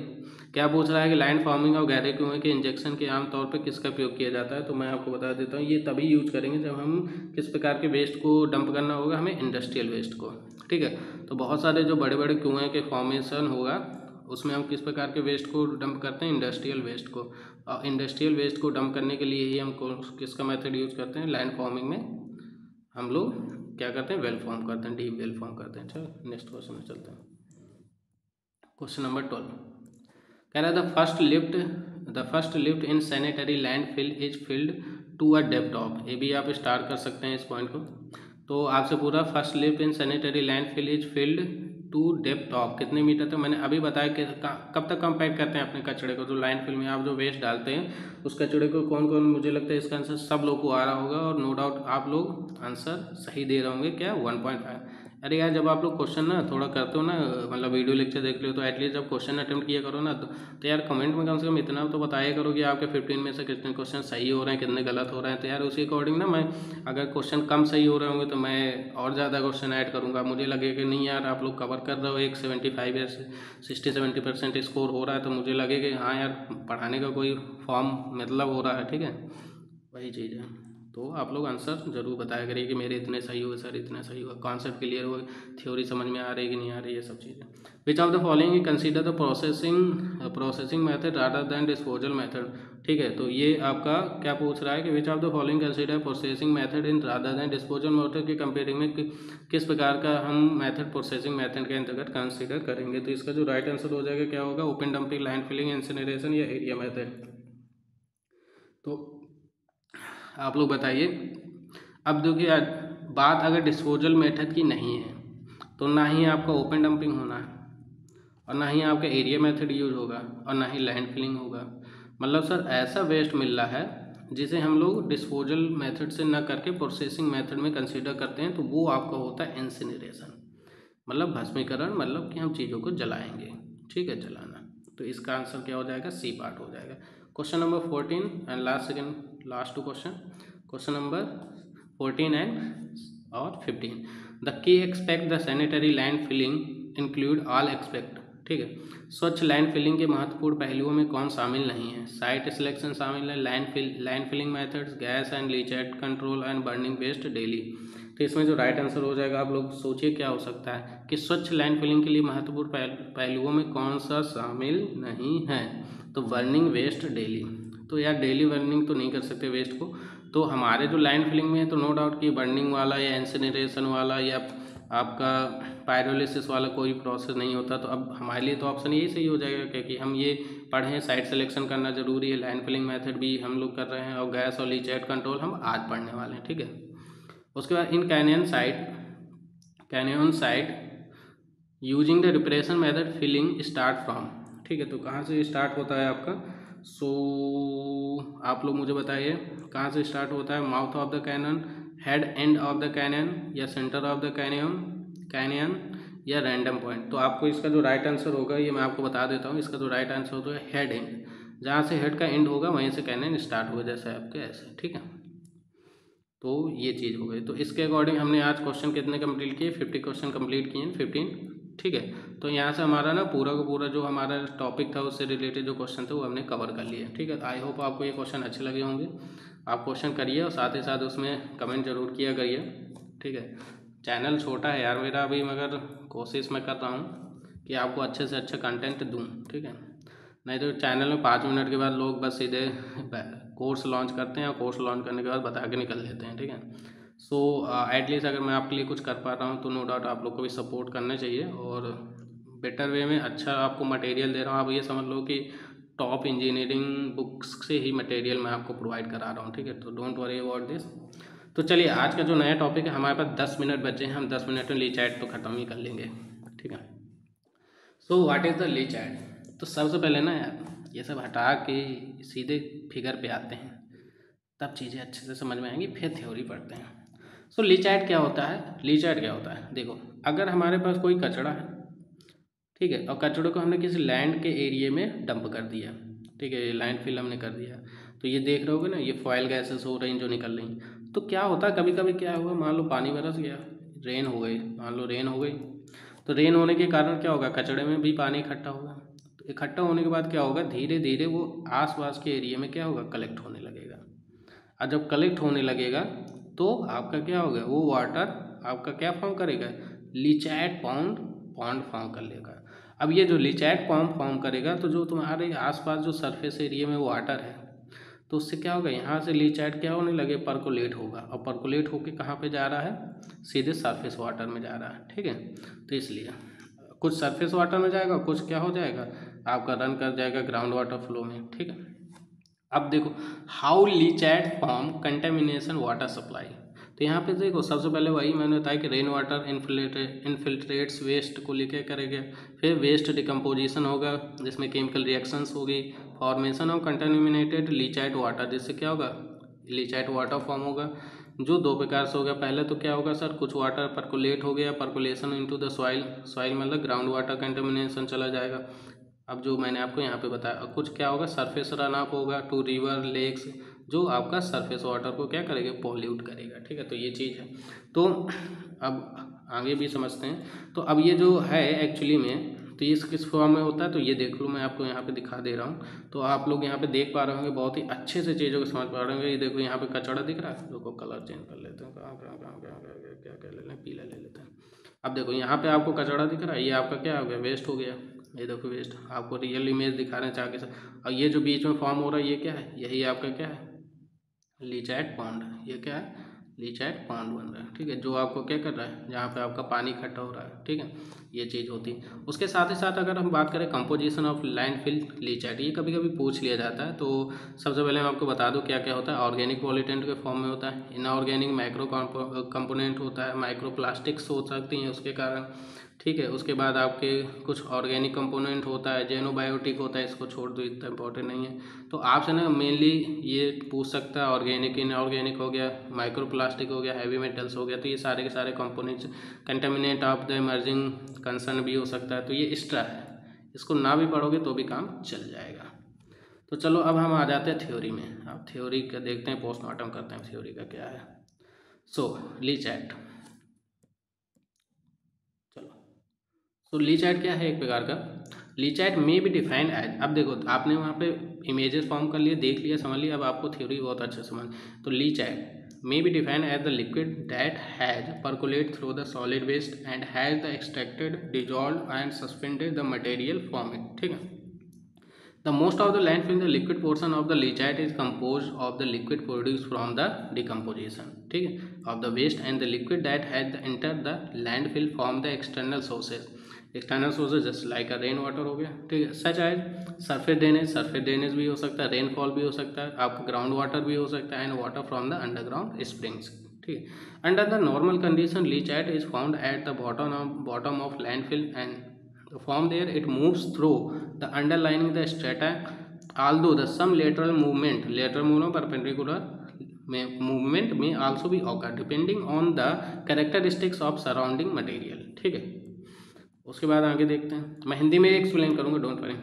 क्या पूछ रहा है कि लैंड फार्मिंग और गहरे कुएं के इंजेक्शन के आमतौर पर किसका उपयोग किया जाता है, तो मैं आपको बता देता हूँ, ये तभी यूज करेंगे जब हम किस प्रकार के वेस्ट को डंप करना होगा, हमें इंडस्ट्रियल वेस्ट को, ठीक है। तो बहुत सारे जो बड़े बड़े कुएं के फॉर्मेशन होगा, उसमें हम किस प्रकार के वेस्ट को डंप करते हैं, इंडस्ट्रियल वेस्ट को। और इंडस्ट्रियल वेस्ट को डंप करने के लिए ही हम किसका मेथड यूज करते हैं, लैंड फार्मिंग में हम लोग क्या करते हैं, वेल फॉर्म करते हैं, डीप वेल फॉर्म करते हैं। चलो नेक्स्ट क्वेश्चन में चलते हैं। क्वेश्चन नंबर 12 कह रहा है the first lift in sanitary landfill is filled to a depth of, ये भी आप स्टार कर सकते हैं इस पॉइंट को। तो आपसे पूरा first lift in sanitary landfill is filled to depth of, कितने मीटर तक, मैंने अभी बताया कि कब तक कंपैक्ट करते हैं अपने कचड़े को, जो लैंडफिल में आप जो वेस्ट डालते हैं उस कचड़े को कौन कौन, मुझे लगता है इसका आंसर सब लोग को आ रहा होगा, और नो डाउट आप लोग आंसर सही दे रहे होंगे, क्या 1.5। अरे यार, जब आप लोग क्वेश्चन ना थोड़ा करते हो ना, मतलब वीडियो लेक्चर देख लो, तो एटलीस्ट जब क्वेश्चन अटेम्प्ट किया करो ना, तो यार कमेंट में कम से कम इतना तो बताया करो कि आपके 15 में से कितने क्वेश्चन सही हो रहे हैं, कितने गलत हो रहे हैं। तो यार उसी अकॉर्डिंग ना, मैं अगर क्वेश्चन कम सही हो रहे होंगे तो मैं और ज़्यादा क्वेश्चन ऐड करूँगा, मुझे लगे कि नहीं यार आप लोग कवर कर रहे हो, एक 75 या 60-70% स्कोर हो रहा है, तो मुझे लगे कि हाँ यार पढ़ाने का कोई फॉर्म मतलब हो रहा है, ठीक है, वही चीज़ है। तो आप लोग आंसर जरूर बताया करिए कि मेरे इतने सही हुए सर, इतने सही हुआ, कॉन्सेप्ट क्लियर हुआ, थ्योरी समझ में आ रही है कि नहीं आ रही है, सब चीज़ें। विच of the following consider the processing method rather than disposal method, ठीक है। तो ये आपका क्या पूछ रहा है कि विच of the following consider processing method in rather than disposal method के कंपेयरिंग में किस प्रकार का हम मेथड प्रोसेसिंग मेथड के अंतर्गत कंसीडर करेंगे। तो इसका जो राइट आंसर हो जाएगा क्या होगा, open dumping, land filling, incineration या एरिया मेथड। तो आप लोग बताइए। अब देखिए, बात अगर डिस्पोजल मेथड की नहीं है तो ना ही आपका ओपन डंपिंग होना है, और ना ही आपका एरिया मेथड यूज होगा, और ना ही लैंड फिलिंग होगा। मतलब सर ऐसा वेस्ट मिल रहा है जिसे हम लोग डिस्पोजल मेथड से ना करके प्रोसेसिंग मेथड में कंसीडर करते हैं, तो वो आपका होता है इंसिनरेशन। मतलब भस्मीकरण मतलब कि हम चीज़ों को जलाएंगे, ठीक है, जलाना। तो इसका आंसर क्या हो जाएगा, सी पार्ट हो जाएगा। Question number 14 and last two question, question number 14 and और 15। The key aspect the sanitary land filling include all aspect, ठीक है। स्वच्छ लैंड फिलिंग के महत्वपूर्ण पहलुओं में कौन शामिल नहीं है? साइट सिलेक्शन शामिल है, land filling methods, gas and leachate control and burning waste daily. तो इसमें जो राइट आंसर हो जाएगा, आप लोग सोचिए क्या हो सकता है कि स्वच्छ लैंड फिलिंग के लिए महत्वपूर्ण पहलुओं में कौन सा शामिल नहीं है? तो बर्निंग वेस्ट डेली। तो यार डेली बर्निंग तो नहीं कर सकते वेस्ट को, तो हमारे जो लैंड फिलिंग में है तो नो डाउट कि बर्निंग वाला या इंसिनरेशन वाला या आपका पायरोलिसिस वाला कोई प्रोसेस नहीं होता। तो अब हमारे लिए तो ऑप्शन यही सही हो जाएगा, क्योंकि हम ये पढ़ें साइट सिलेक्शन करना जरूरी है, लैंड फिलिंग मेथड भी हम लोग कर रहे हैं और गैस और लीचेट कंट्रोल हम आज पढ़ने वाले हैं, ठीक है। उसके बाद in canyon site using the depression method filling start from, ठीक है। तो कहाँ से स्टार्ट होता है आपका? आप लोग मुझे बताइए कहाँ से स्टार्ट होता है? Mouth of the canyon, head end of the canyon, या सेंटर ऑफ द कैनियन, या रैंडम पॉइंट। तो आपको इसका जो राइट आंसर होगा ये मैं आपको बता देता हूँ, इसका जो राइट आंसर होता है हेड एंड, जहाँ से हेड का एंड होगा वहीं से कैनन स्टार्ट होगा, जैसे आपके ऐसे, ठीक है। तो ये चीज़ हो गई। तो इसके अकॉर्डिंग हमने आज क्वेश्चन कितने कंप्लीट किए? 50 क्वेश्चन कंप्लीट किए हैं, 15, ठीक है। तो यहाँ से हमारा ना पूरा का पूरा जो हमारा टॉपिक था उससे रिलेटेड जो क्वेश्चन थे वो हमने कवर कर लिए, ठीक है। आई होप आपको ये क्वेश्चन अच्छे लगे होंगे। आप क्वेश्चन करिए और साथ ही साथ उसमें कमेंट जरूर किया करिए, ठीक है। चैनल छोटा है यार मेरा अभी, मगर कोशिश मैं कर रहा हूँ कि आपको अच्छे से अच्छा कंटेंट दूँ, ठीक है। नहीं तो चैनल में 5 मिनट के बाद लोग बस सीधे कोर्स लॉन्च करते हैं और कोर्स लॉन्च करने के बाद बता के निकल लेते हैं, ठीक है। सो एटलीस्ट अगर मैं आपके लिए कुछ कर पा रहा हूँ तो नो डाउट आप लोग को भी सपोर्ट करना चाहिए, और बेटर वे में अच्छा आपको मटेरियल दे रहा हूँ। आप ये समझ लो कि टॉप इंजीनियरिंग बुक्स से ही मटेरियल मैं आपको प्रोवाइड करा रहा हूँ, ठीक है। तो डोंट वरी अबाउट दिस। तो चलिए आज का जो नया टॉपिक है, हमारे पास 10 मिनट बचे हैं, हम 10 मिनट में लीचैट तो ख़त्म ही कर लेंगे, ठीक है। So what is the leachate? तो सबसे पहले ना यार ये सब हटा के सीधे फिगर पे आते हैं, तब चीज़ें अच्छे से समझ में आएंगी, फिर थ्योरी पढ़ते हैं। सो लीचैट क्या होता है? लीचैट क्या होता है, देखो, अगर हमारे पास कोई कचरा है, ठीक है, और कचड़े को हमने किसी लैंड के एरिया में डंप कर दिया, ठीक है, लैंड फिल हमने कर दिया, तो ये देख रहे होगे ना, ये फॉयल गैसेस हो रही जो निकल रही। तो क्या होता है कभी कभी क्या हुआ, मान लो पानी बरस गया, रेन हो गई, मान लो रेन हो गई, तो रेन होने के कारण क्या होगा, कचड़े में भी पानी इकट्ठा होगा। तो इकट्ठा होने के बाद क्या होगा, धीरे धीरे वो आसपास के एरिया में क्या होगा, कलेक्ट होने लगेगा। और जब कलेक्ट होने लगेगा तो आपका क्या होगा, वो वाटर आपका क्या फॉर्म करेगा, लीचैट पॉन्ड फॉर्म कर लेगा। अब ये जो लीचैट पॉन्ड फॉर्म करेगा तो जो तुम्हारे आसपास जो सरफेस एरिया में वाटर है, तो उससे क्या होगा, यहाँ से लीचैट क्या होने लगे, परकोलेट होगा, और परकोलेट होके कहाँ पे जा रहा है, सीधे सरफेस वाटर में जा रहा है, ठीक है। तो इसलिए कुछ सरफेस वाटर में जाएगा, कुछ क्या हो जाएगा, आपका रन कर जाएगा ग्राउंड वाटर फ्लो में, ठीक है। अब देखो how leachate form contamination water supply. तो यहाँ पे देखो सबसे पहले वही मैंने बताया कि रेन वाटर इनफिल्ट्रेट्स वेस्ट को लेकर करेगा, फिर वेस्ट डिकम्पोजिशन होगा जिसमें केमिकल रिएक्शंस होगी, फॉर्मेशन ऑफ कंटेमिनेटेड लीचैट वाटर, जिससे क्या होगा, लीचैट वाटर फॉर्म होगा, जो दो प्रकार से होगा। पहले तो क्या होगा सर, कुछ वाटर परकोलेट हो गया, percolation into the soil, soil मतलब ग्राउंड वाटर कंटेमिनेशन चला जाएगा। अब जो मैंने आपको यहाँ पे बताया, कुछ क्या होगा, सरफेस रन अप होगा टू रिवर लेक्स, जो आपका सरफेस वाटर को क्या करेगा, पॉल्यूट करेगा, ठीक है। तो ये चीज़ है। तो अब आगे भी समझते हैं। तो अब ये जो है एक्चुअली में, तो ये किस फॉर्म में होता है, तो ये देख लो, मैं आपको यहाँ पे दिखा दे रहा हूँ। तो आप लोग यहाँ पे देख पा रहे होंगे, बहुत ही अच्छे से चीज़ों को समझ पा रहे होंगे। ये देखो यहाँ पे कचड़ा दिख रहा है, देखो कलर चेंज कर लेते हैं, कहाँ कहाँ कहाँ कहाँ क्या क्या ले लेते हैं, पीला ले लेते हैं। अब देखो यहाँ पे आपको कचड़ा दिख रहा है, ये आपका क्या हो गया, वेस्ट हो गया। ये देखो वेस्ट, आपको रियल इमेज दिखा रहे हैं चाके से। और ये जो बीच में फॉर्म हो रहा है ये क्या है, यही आपका क्या है, लीचैट पॉन्ड। ये क्या है, लीचैट पॉन्ड बन रहा है, ठीक है, जो आपको क्या कर रहा है, जहाँ पे आपका पानी इकट्ठा हो रहा है, ठीक है, ये चीज़ होती है। उसके साथ ही साथ अगर हम बात करें कंपोजिशन ऑफ लैंडफिल लीचैट, ये कभी कभी पूछ लिया जाता है। तो सबसे पहले मैं आपको बता दूं क्या क्या होता है। ऑर्गेनिक पॉल्यूटेंट के फॉर्म में होता है, इनऑर्गेनिक माइक्रो कंपोनेंट होता है, माइक्रो प्लास्टिक्स हो सकती हैं उसके कारण, ठीक है। उसके बाद आपके कुछ ऑर्गेनिक कंपोनेंट होता है, जेनोबायोटिक होता है, इसको छोड़ दो, इतना इंपॉर्टेंट नहीं है। तो आपसे ना मेनली ये पूछ सकता है ऑर्गेनिक इनऑर्गेनिक हो गया, माइक्रोप्लास्टिक हो गया, हैवी मेटल्स हो गया, तो ये सारे के सारे components contaminate of the emerging concern भी हो सकता है। तो ये एक्स्ट्रा है, इसको ना भी पढ़ोगे तो भी काम चल जाएगा। तो चलो अब हम आ जाते हैं थ्योरी में। अब थ्योरी का देखते हैं, पोस्टमार्टम करते हैं थ्योरी का क्या है। सो लीचैट, तो लीचैट क्या है एक प्रकार का, लीचैट में बी डिफाइंड एज, अब देखो आपने वहाँ पे इमेजेस फॉर्म कर लिए, देख लिया, समझ लिया, अब आपको थ्योरी बहुत अच्छे से समझ। तो लीचैट may be defined as the liquid that has percolated through the solid waste and has the extracted, dissolved and suspended the material from it, ठीक है। The most of the landfill, the liquid portion of the leachate is composed of the liquid produced from the decomposition, ठीक है, of the waste and the liquid that has entered the landfill from the external sources, external sources just like rain water हो गया, ठीक है, such as surface drainage भी हो सकता है, रेनफॉल भी हो सकता है, आपका ग्राउंड वाटर भी हो सकता है, and water from the underground springs, ठीक है। Under the normal condition leachate is found at the bottom of landfill and from there it moves through the underlying the strata, although the some lateral movement perpendicular movement may also be occur depending on the characteristics of surrounding material, ठीक है। उसके बाद आगे देखते हैं, मैं हिंदी में explain करूँगा, डोंट वरी,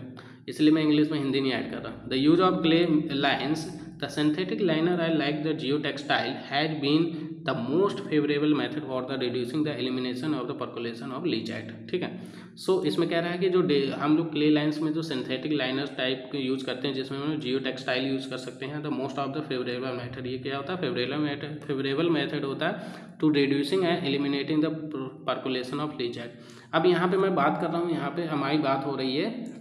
इसलिए मैं इंग्लिश में हिंदी नहीं ऐड कर रहा। The use of clay lines, the synthetic liner I like the geo textile has been the most favourable method for the reducing the elimination of the percolation of leachate, ठीक है। सो इसमें कह रहा है कि जो हम लोग क्ले लाइन्स में जो सिंथेटिक लाइनर्स टाइप के यूज़ करते हैं, जिसमें हम जियो टेक्सटाइल यूज़ कर सकते हैं, the most of the favourable method, ये क्या होता है, फेवरेबल मेथड होता है to reducing and eliminating the percolation of leachate. अब यहाँ पे मैं बात कर रहा हूँ, यहाँ पे हमारी बात हो रही है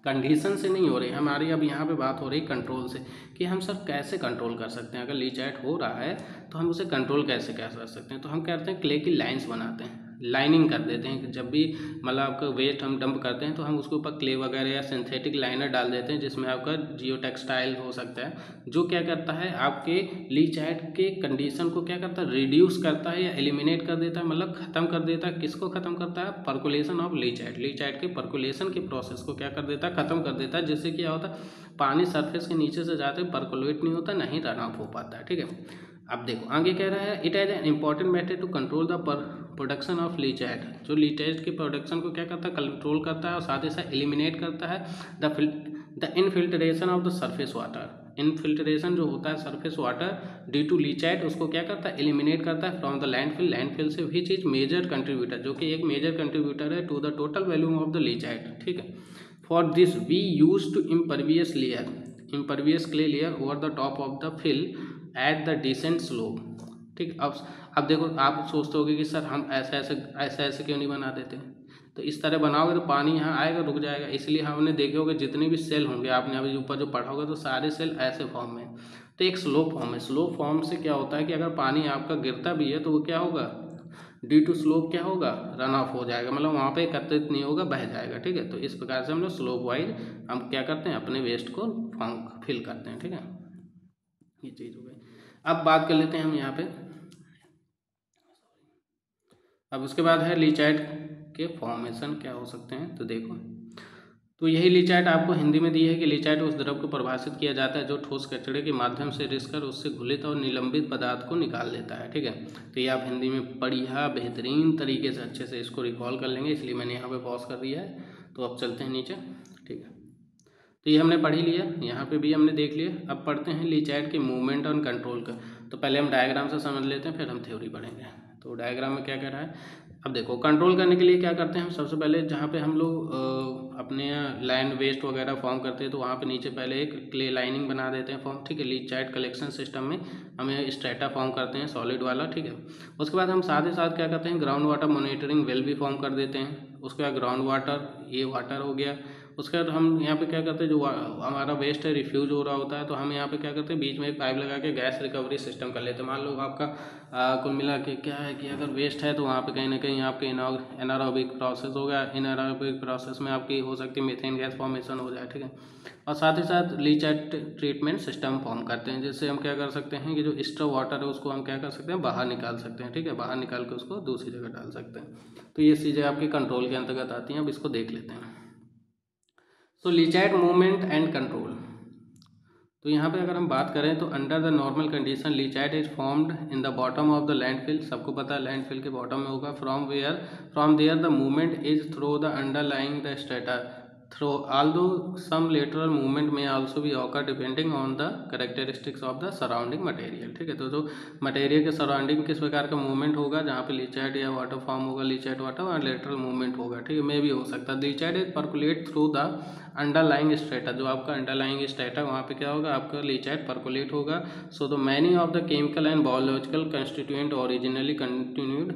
कंडीशन से नहीं हो रही हमारी, अब यहाँ पे बात हो रही कंट्रोल से, कि हम सर कैसे कंट्रोल कर सकते हैं। अगर लीचैट हो रहा है तो हम उसे कंट्रोल कैसे कर सकते हैं। तो हम करते हैं क्ले की लाइंस बनाते हैं, लाइनिंग कर देते हैं, जब भी मतलब आपका वेस्ट हम डंप करते हैं तो हम उसके ऊपर क्ले वगैरह या सिंथेटिक लाइनर डाल देते हैं, जिसमें आपका जियो टेक्सटाइल हो सकता है, जो क्या करता है आपके लीचैट के कंडीशन को क्या करता है, रिड्यूस करता है या एलिमिनेट कर देता है, मतलब ख़त्म कर देता है। किसको ख़त्म करता है, परकुलेशन ऑफ लीचैट, लीचैट के परकुलेशन के प्रोसेस को क्या कर देता है, ख़त्म कर देता है, जिससे क्या होता है पानी सरफेस के नीचे से जाते परकुलेट नहीं होता, नहीं रन ऑफ हो पाता है, ठीक है। अब देखो आगे कह रहा है, it has an important method to control the production of leachate, जो लीचैट के प्रोडक्शन को क्या करता है, कंट्रोल करता है, और साथ ही साथ एलिमिनेट करता है the infiltration of the surface water, infiltration जो होता है सरफेस वाटर ड्यू टू लीचैट, उसको क्या करता है, एलिमिनेट करता है फ्रॉम द लैंडफिल, लैंडफिल से, विच इज मेजर कंट्रीब्यूटर, जो कि एक मेजर कंट्रीब्यूटर है to the total volume of the leachate, ठीक है। For this we use to impervious clay layer over the top of the fill at the decent slope, ठीक। अब देखो आप सोचते होगे कि सर हम ऐसे क्यों नहीं बना देते, तो इस तरह बनाओगे तो पानी यहाँ आएगा, रुक जाएगा, इसलिए हमने देखे होगे जितने भी सेल होंगे, आपने अभी ऊपर जो पढ़ा होगा, तो सारे सेल ऐसे फॉर्म में, तो एक स्लो फॉर्म है। स्लो फॉर्म से क्या होता है कि अगर पानी आपका गिरता भी है तो वो क्या होगा, ड्यू टू स्लोप क्या होगा, रन ऑफ हो जाएगा, मतलब वहाँ पे एकत्रित नहीं होगा, बह जाएगा, ठीक है। तो इस प्रकार से हम लोग स्लोप वाइज हम क्या करते हैं, अपने वेस्ट को फिल करते हैं, ठीक है, ये चीज़ हो गई। अब बात कर लेते हैं हम यहाँ पे, अब उसके बाद है लीचैट के फॉर्मेशन क्या हो सकते हैं। तो देखो, तो यही लीचैट आपको हिंदी में दी है कि लीचैट उस द्रव को परिभाषित किया जाता है जो ठोस कचड़े के माध्यम से रिसकर उससे घुलित और निलंबित पदार्थ को निकाल देता है, ठीक है। तो ये आप हिंदी में बढ़िया बेहतरीन तरीके से अच्छे से इसको रिकॉल कर लेंगे, इसलिए मैंने यहाँ पे पॉज कर दिया है। तो अब चलते हैं नीचे, ठीक है। तो ये हमने पढ़ ही लिया, यहाँ पे भी हमने देख लिया। अब पढ़ते हैं लीचैट के मूवमेंट और कंट्रोल का। तो पहले हम डायग्राम से समझ लेते हैं, फिर हम थ्योरी पढ़ेंगे। तो डायग्राम में क्या कह रहा है, अब देखो कंट्रोल करने के लिए क्या करते हैं हम, सबसे पहले जहाँ पे हम लोग अपने लैंड वेस्ट वगैरह फॉर्म करते हैं, तो वहाँ पे नीचे पहले एक क्ले लाइनिंग बना देते हैं फॉर्म, ठीक है। लीचैट कलेक्शन सिस्टम में हमें स्ट्रेटा फॉर्म करते हैं सॉलिड वाला, ठीक है। उसके बाद हम साथ ही साथ क्या करते हैं, ग्राउंड वाटर मॉनिटरिंग वेल भी फॉर्म कर देते हैं। उसके बाद ग्राउंड वाटर, ये वाटर हो गया। उसके बाद हम यहाँ पे क्या करते हैं, जो हमारा वेस्ट है रिफ्यूज हो रहा होता है, तो हम यहाँ पे क्या करते हैं, बीच में एक पाइप लगा के गैस रिकवरी सिस्टम कर लेते हैं। मान लो आपका कुल मिला के क्या है कि अगर वेस्ट है तो वहाँ पे कहीं ना कहीं आपके एनारोबिक प्रोसेस होगा, एनारोबिक प्रोसेस में आपकी हो सकती है मीथेन गैस फॉर्मेशन हो जाए, ठीक है। और साथ ही साथ लीचेट ट्रीटमेंट सिस्टम फॉर्म करते हैं, जिससे हम क्या कर सकते हैं कि जो एक्स्ट्रा वाटर है उसको हम क्या कर सकते हैं, बाहर निकाल सकते हैं, ठीक है। बाहर निकाल के उसको दूसरी जगह डाल सकते हैं। तो ये चीज़ें आपके कंट्रोल के अंतर्गत आती हैं। अब इसको देख लेते हैं। So leachate movement and control. तो यहाँ पे अगर हम बात करें तो under the normal condition leachate is formed in the bottom of the landfill. सबको पता है लैंडफिल के बॉटम में होगा। From there the movement is through the underlying the strata through although some lateral movement में आल्सो भी occur depending on the characteristics of the surrounding material, ठीक है। तो जो मटेरियल के सराउंडिंग किस प्रकार का मूवमेंट होगा, जहाँ पे लीचेट या वाटर फॉर्म होगा, लीचेट वाटर और लेटरल मूवमेंट होगा, ठीक है। मे भी हो सकता है। Leachate is percolate through the underlying strata. जो आपका अंडरलाइंग स्ट्रेटा वहाँ पे क्या होगा, आपका लीचेट परकुलेट होगा। So the many of the chemical and biological constituent originally continued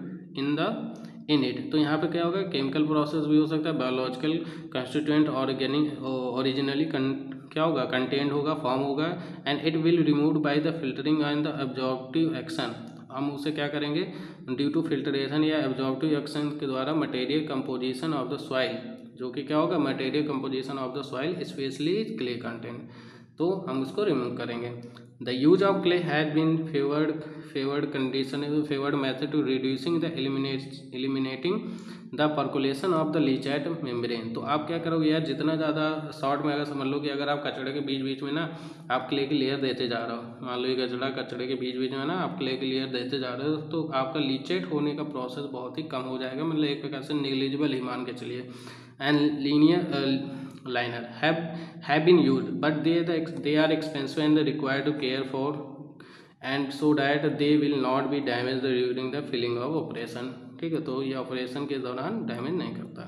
in it. तो यहाँ पे क्या होगा, केमिकल प्रोसेस भी हो सकता है, बायोलॉजिकल कंस्टिट्यूएंट ऑर्गेनिक ओरिजिनली क्या होगा, कंटेंट होगा, फॉर्म होगा। And it will removed by the filtering and the absorptive action. हम उसे क्या करेंगे, ड्यू टू फिल्ट्रेशन या एब्जॉर्प्टिव एक्शन के द्वारा material composition of the soil, जो कि क्या होगा, material composition of the soil specially clay content, तो हम उसको रिमूव करेंगे। The use of clay has been favoured method to reducing the eliminating the percolation of the leachate membrane. तो आप क्या करोगे यार, जितना ज़्यादा शॉर्ट में अगर समझ लो कि अगर आप कचड़े के बीच बीच में ना आप क्ले की लेयर देते जा रहे हो, मान लो ये कचड़े के बीच बीच में ना आप क्ले की लेयर देते जा रहे हो, तो आपका लीचेट होने का प्रोसेस बहुत ही कम हो जाएगा, मतलब एक प्रकार से नेग्लिजिबल ही मान के चलिए। And linear liner have been used, but they are expensive and required to care for, and so that they will not be damaged during the filling of operation, ठीक है। तो ये ऑपरेशन के दौरान डैमेज नहीं करता।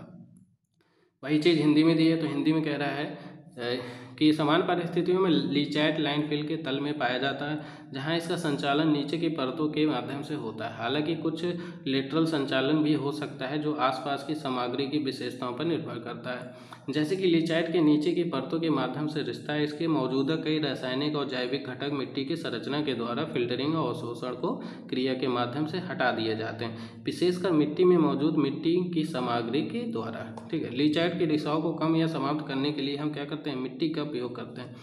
वही चीज़ हिंदी में दी है, तो हिंदी में कह रहा है कि समान परिस्थितियों में लीचेट लैंडफिल के तल में पाया जाता है, जहां इसका संचालन नीचे की परतों के माध्यम से होता है। हालांकि कुछ लेटरल संचालन भी हो सकता है, जो आसपास की सामग्री की विशेषताओं पर निर्भर करता है। जैसे कि लीचेट के नीचे की परतों के माध्यम से रिश्ता है, इसके मौजूदा कई रासायनिक और जैविक घटक मिट्टी की संरचना के द्वारा फिल्टरिंग और अवशोषण को क्रिया के माध्यम से हटा दिए जाते हैं, विशेषकर मिट्टी में मौजूद मिट्टी की सामग्री के द्वारा, ठीक है। लीचेट के रिसाव को कम या समाप्त करने के लिए हम क्या करते हैं, मिट्टी का उपयोग करते हैं।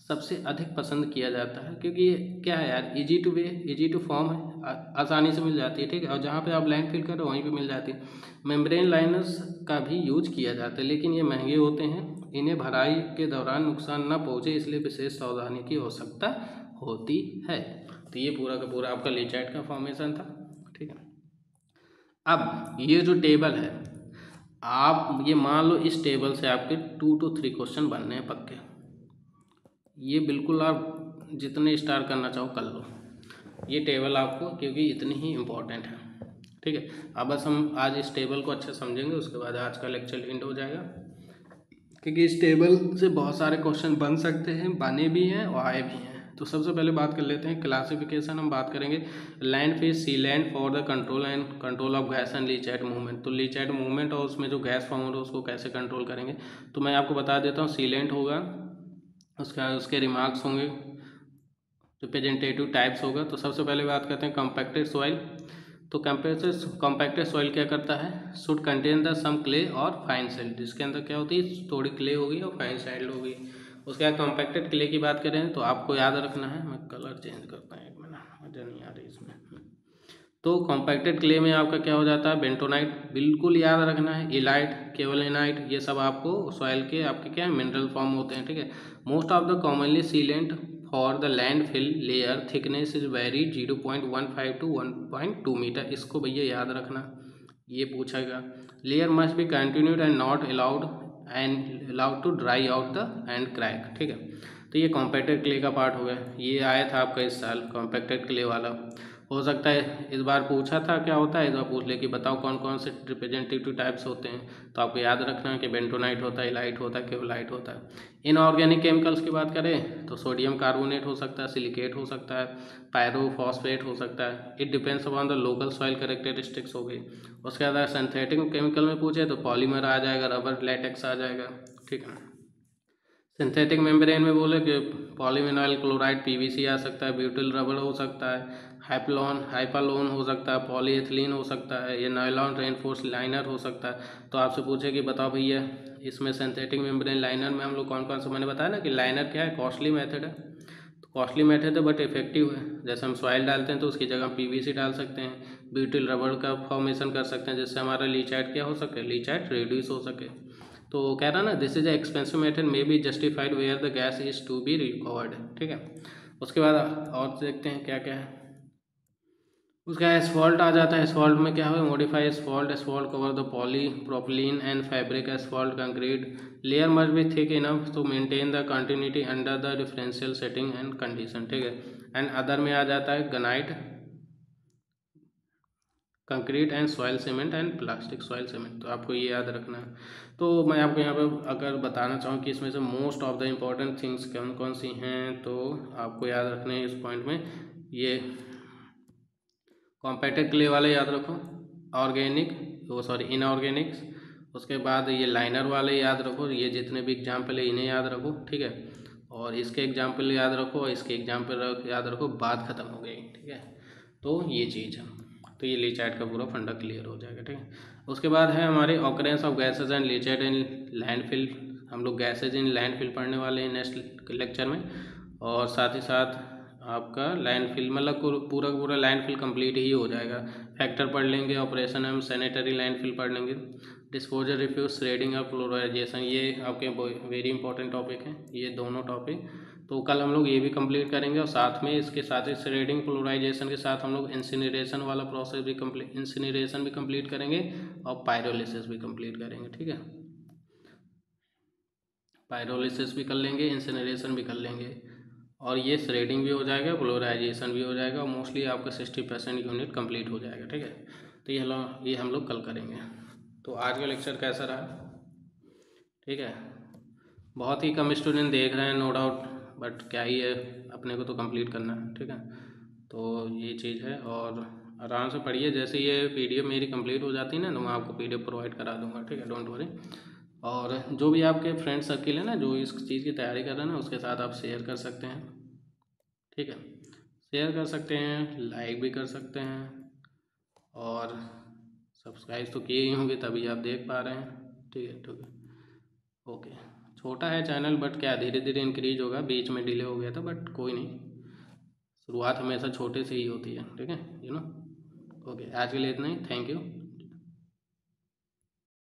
सबसे अधिक पसंद किया जाता है क्योंकि ये क्या है यार, इजी टू फॉर्म है, आसानी से मिल जाती है, ठीक है। और जहाँ पे आप लैंडफिल कर रहे हो वहीं पे मिल जाती है। मेम्ब्रेन लाइनर्स का भी यूज किया जाता है, लेकिन ये महंगे होते हैं, इन्हें भराई के दौरान नुकसान न पहुँचे, इसलिए विशेष सावधानी की आवश्यकता होती है। तो ये पूरा का पूरा आपका लीचेट का फॉर्मेशन था, ठीक है। अब ये जो टेबल है, आप ये मान लो इस टेबल से आपके 2 to 3 क्वेश्चन बनने हैं पक्के। ये बिल्कुल आप जितने स्टार करना चाहो कर लो, ये टेबल आपको, क्योंकि इतनी ही इम्पोर्टेंट है, ठीक है। अब बस हम आज इस टेबल को अच्छे समझेंगे, उसके बाद आज का लेक्चर एंड हो जाएगा, क्योंकि इस टेबल से बहुत सारे क्वेश्चन बन सकते हैं, बने भी हैं और आए भी हैं। तो सबसे पहले बात कर लेते हैं क्लासिफिकेशन। हम बात करेंगे land phase C land for the control of gas and leachate movement. तो लीचेट मूवमेंट और उसमें जो गैस फॉर्म हो रहा है उसको कैसे कंट्रोल करेंगे, तो मैं आपको बता देता हूँ। सी लैंड होगा, उसके रिमार्क्स होंगे, रिप्रेजेंटेटिव टाइप्स होगा। तो सबसे पहले बात करते हैं कॉम्पैक्टेड सॉइल। तो कॉम्पैक्टेड सॉइल क्या करता है, should contain the some clay और फाइन सैंड, जिसके अंदर क्या होती है, थोड़ी क्ले होगी और फाइन सैंड होगी। उसके बाद कॉम्पैक्टेड क्ले की बात करें तो आपको याद रखना है, मैं कलर चेंज करता हूँ, एक मिनट, मजा नहीं आ रही इसमें। तो कॉम्पैक्टेड क्ले में आपका क्या हो जाता है, बेंटोनाइट, बिल्कुल याद रखना है, इलाइट, केवलिनाइट, ये सब आपको सॉइल के आपके क्या है, मिनरल फॉर्म होते हैं, ठीक है। Most of the commonly sealant for the landfill layer thickness is very 0.15 to 1.2 metre. इसको भैया याद रखना, ये पूछेगा। Layer must be continued and not allowed to dry out the and crack, ठीक है। तो ये कॉम्पैक्टेड क्ले का पार्ट हो गया, ये आया था आपका इस साल कॉम्पैक्टेड क्ले वाला। हो सकता है इस बार पूछा था क्या होता है, इस बार पूछ ले कि बताओ कौन कौन से रिप्रेजेंटेटिव टाइप्स होते हैं। तो आपको याद रखना है कि बेंटोनाइट होता है, इलाइट होता है, केवलाइट होता है। इनऑर्गेनिक केमिकल्स की बात करें तो सोडियम कार्बोनेट हो सकता है, सिलिकेट हो सकता है, पायरोफॉस्फेट हो सकता है। It depends upon the local soil characteristics हो गई। उसके बाद सिंथेटिक केमिकल में पूछे तो पॉलीमर आ जाएगा, रबर, लैटेक्स आ जाएगा। ठीक है। सिंथेटिक मेम्ब्रेन में बोले कि पॉलीविनाइल क्लोराइड पीवीसी आ सकता है, ब्यूटिल रबर हो सकता है, हाइपालोन हो सकता है, पॉलीएथिलीन हो सकता है, ये नायलॉन रेनफोर्स लाइनर हो सकता है। तो आपसे पूछे कि बताओ भैया इसमें सिंथेटिक मेम्ब्रेन लाइनर में हम लोग कौन कौन सा, मैंने बताया ना कि लाइनर क्या है, कॉस्टली मेथड है। तो कॉस्टली मेथड है बट इफेक्टिव है। जैसे हम सॉइल डालते हैं तो उसकी जगह हम पीवीसी डाल सकते हैं, ब्यूटिल रबर का फॉर्मेशन कर सकते हैं जिससे हमारा लीचाइट क्या हो सके, लीचाइट रिड्यूस हो सके। तो कह रहा ना this is expensive method may be justified where the gas is to be recovered, ठीक है। उसके बाद और देखते हैं क्या क्या है। उसका एसफॉल्ट आ जाता है। एसफॉल्ट में क्या है, modify asphalt, asphalt cover the polypropylene and fabric asphalt concrete layer must be thick enough to maintain the continuity under the differential setting and condition, ठीक है। एंड अदर में आ जाता है granite, concrete and soil cement and plastic soil cement. तो आपको ये याद रखना है। तो मैं आपको यहाँ पे अगर बताना चाहूँ कि इसमें से most of the important things कौन कौन सी हैं, तो आपको याद रखने हैं इस पॉइंट में। ये कॉम्पैक्ट क्ले वाले याद रखो, ऑर्गेनिक वो सॉरी इनऑर्गेनिक्स। उसके बाद ये लाइनर वाले याद रखो, ये जितने भी एग्जाम्पल है इन्हें याद रखो, ठीक है। और इसके एग्जाम्पल याद रखो और इसके एग्जाम्पल याद रखो, बात खत्म हो गई, ठीक है। तो ये चीज़ है, तो ये लीचाइट का पूरा फंडा क्लियर हो जाएगा, ठीक है। उसके बाद है हमारे occurrence of gases and leachate in landfill. हम लोग गैसेज इन लैंडफिल पढ़ने वाले हैं नेक्स्ट लेक्चर में। और साथ ही साथ आपका लैंडफिल मतलब पूरा पूरा लैंडफिल कंप्लीट ही हो जाएगा। फैक्टर पढ़ लेंगे, ऑपरेशन एंड सैनिटरी लैंडफिल पढ़ लेंगे, डिस्पोजल, रिफ्यूज, श्रेडिंग और फ्लोराइजेशन, ये आपके वेरी इंपॉर्टेंट टॉपिक हैं ये दोनों टॉपिक। तो कल हम लोग ये भी कंप्लीट करेंगे और साथ में इसके साथ ही श्रेडिंग फ्लोराइजेशन के साथ हम लोग इंसिनरेशन वाला प्रोसेस भी इंसिनरेशन भी कंप्लीट करेंगे और पायरोलिसिस भी कंप्लीट करेंगे, ठीक है। पायरोलिसिस भी कर लेंगे, इंसिनरेशन भी कर लेंगे और ये श्रेडिंग भी हो जाएगा, फ्लोराइजेशन भी हो जाएगा और मोस्टली आपका 60% यूनिट कंप्लीट हो जाएगा, ठीक है। तो ये हम लोग कल करेंगे। तो आज का लेक्चर कैसा रहा, ठीक है। बहुत ही कम स्टूडेंट देख रहे हैं नो डाउट, बट क्या ही है, अपने को तो कंप्लीट करना है, ठीक है। तो ये चीज़ है और आराम से पढ़िए। जैसे ये पीडीएफ मेरी कंप्लीट हो जाती है ना तो मैं आपको पीडीएफ प्रोवाइड करा दूंगा, ठीक है, डोंट वरी। और जो भी आपके फ्रेंड सर्किल है ना जो इस चीज़ की तैयारी कर रहे हैं ना उसके साथ आप शेयर कर सकते हैं, ठीक है। शेयर कर सकते हैं, लाइक भी कर सकते हैं और सब्सक्राइब तो किए ही होंगे तभी आप देख पा रहे हैं, ठीक है, ठीक है, ओके। छोटा है चैनल बट क्या धीरे धीरे इंक्रीज होगा, बीच में डिले हो गया था बट कोई नहीं, शुरुआत हमेशा छोटे से ही होती है, ठीक है, ओके। आज के लिए इतना ही, थैंक यू।